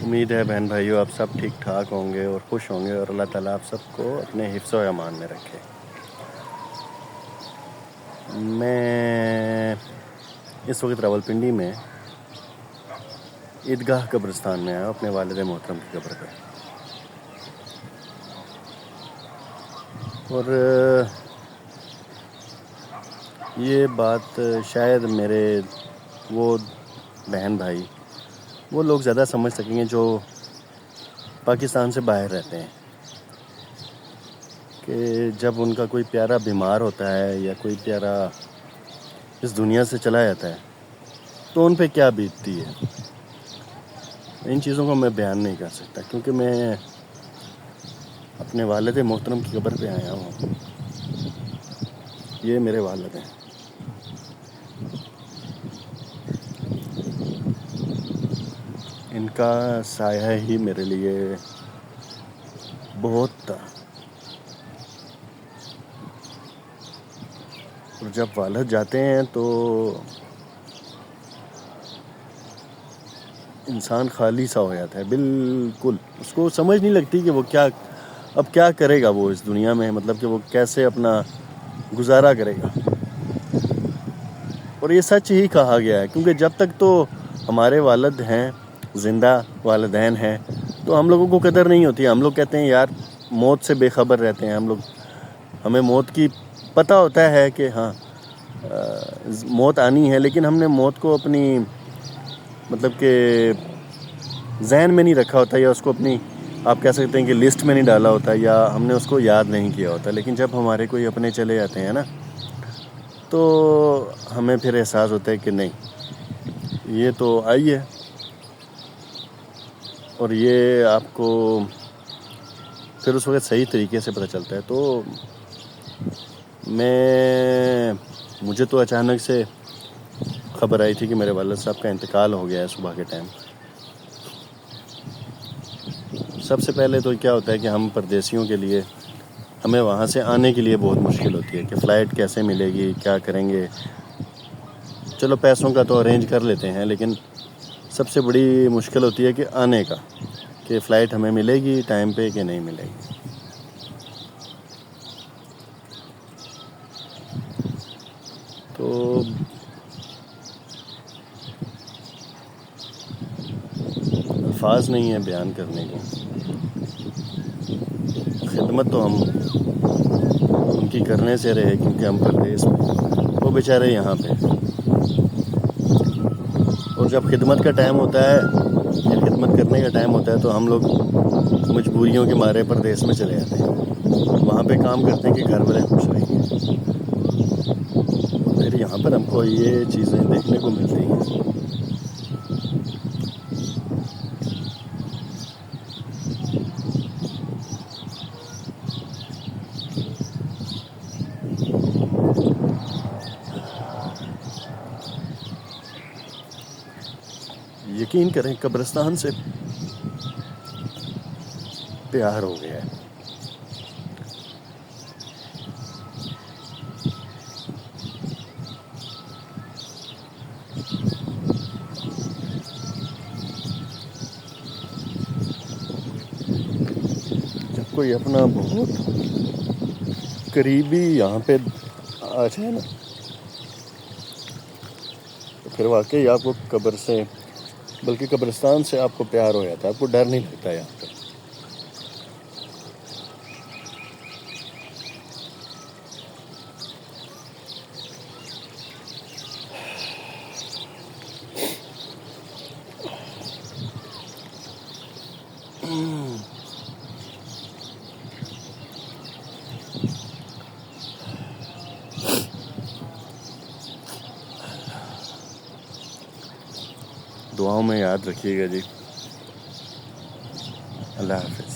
امید ہے بہن بھائیوں آپ سب ٹھیک ٹھاک ہوں گے اور خوش ہوں گے اور اللہ تعالیٰ آپ سب کو اپنے حفظ و امان میں رکھے۔ میں اس وقت راولپنڈی میں عیدگاہ قبرستان میں آیا اپنے والد محترم کی قبر پہ، اور یہ بات شاید میرے وہ بہن بھائی وہ لوگ زیادہ سمجھ سکیں گے جو پاکستان سے باہر رہتے ہیں، کہ جب ان کا کوئی پیارا بیمار ہوتا ہے یا کوئی پیارا اس دنیا سے چلا جاتا ہے تو ان پہ کیا بیتتی ہے۔ ان چیزوں کو میں بیان نہیں کر سکتا کیونکہ میں اپنے والد محترم کی قبر پہ آیا ہوں۔ یہ میرے والد ہیں، ان کا سایہ ہی میرے لیے بہت تھا، اور جب والد جاتے ہیں تو انسان خالی سا ہو جاتا ہے، بالکل اس کو سمجھ نہیں لگتی کہ وہ کیا کرے گا وہ اس دنیا میں، مطلب کہ وہ کیسے اپنا گزارا کرے گا۔ اور یہ سچ ہی کہا گیا ہے کیونکہ جب تک تو ہمارے والد ہیں، زندہ والدین ہیں، تو ہم لوگوں کو قدر نہیں ہوتی۔ ہم لوگ کہتے ہیں یار موت سے بے خبر رہتے ہیں ہمیں موت کی پتہ ہوتا ہے کہ ہاں موت آنی ہے، لیکن ہم نے موت کو اپنی مطلب کہ ذہن میں نہیں رکھا ہوتا، یا اس کو اپنی آپ کہہ سکتے ہیں کہ لسٹ میں نہیں ڈالا ہوتا، یا ہم نے اس کو یاد نہیں کیا ہوتا۔ لیکن جب ہمارے کوئی اپنے چلے جاتے ہیں نا تو ہمیں پھر احساس ہوتا ہے کہ نہیں یہ تو آئی ہے، اور یہ آپ کو پھر اس وقت صحیح طریقے سے پتہ چلتا ہے۔ تو مجھے تو اچانک سے خبر آئی تھی کہ میرے والد صاحب کا انتقال ہو گیا ہے صبح کے ٹائم۔ سب سے پہلے تو کیا ہوتا ہے کہ ہم پردیسیوں کے لیے ہمیں وہاں سے آنے کے لیے بہت مشکل ہوتی ہے کہ فلائٹ کیسے ملے گی، کیا کریں گے۔ چلو پیسوں کا تو ارینج کر لیتے ہیں، لیکن سب سے بڑی مشکل ہوتی ہے کہ آنے کا، کہ فلائٹ ہمیں ملے گی ٹائم پہ کہ نہیں ملے گی۔ تو الفاظ نہیں ہیں بیان کرنے کے۔ خدمت تو ہم ان کی کرنے سے رہے کیونکہ ہم پردیس میں، وہ بیچارے یہاں پہ، اور جب خدمت کا ٹائم ہوتا ہے یا خدمت کرنے کا ٹائم ہوتا ہے تو ہم لوگ مجبوریوں کے مارے پردیس میں چلے جاتے ہیں، وہاں پہ کام کرتے ہیں کہ گھر والے خوش رہیں گے، پھر یہاں پر ہم کو یہ چیزیں دیکھنے کو مل رہی ہیں۔ یقین کریں قبرستان سے پیار ہو گیا ہے۔ جب کوئی اپنا بہت قریبی یہاں پہ آ جائے نا تو پھر واقعی آپ کو قبر سے بلکہ قبرستان سے آپ کو پیار ہو جاتا ہے، آپ کو ڈر نہیں لگتا یہاں پہ۔ دعاؤں میں یاد رکھیے گا جی۔ اللہ حافظ۔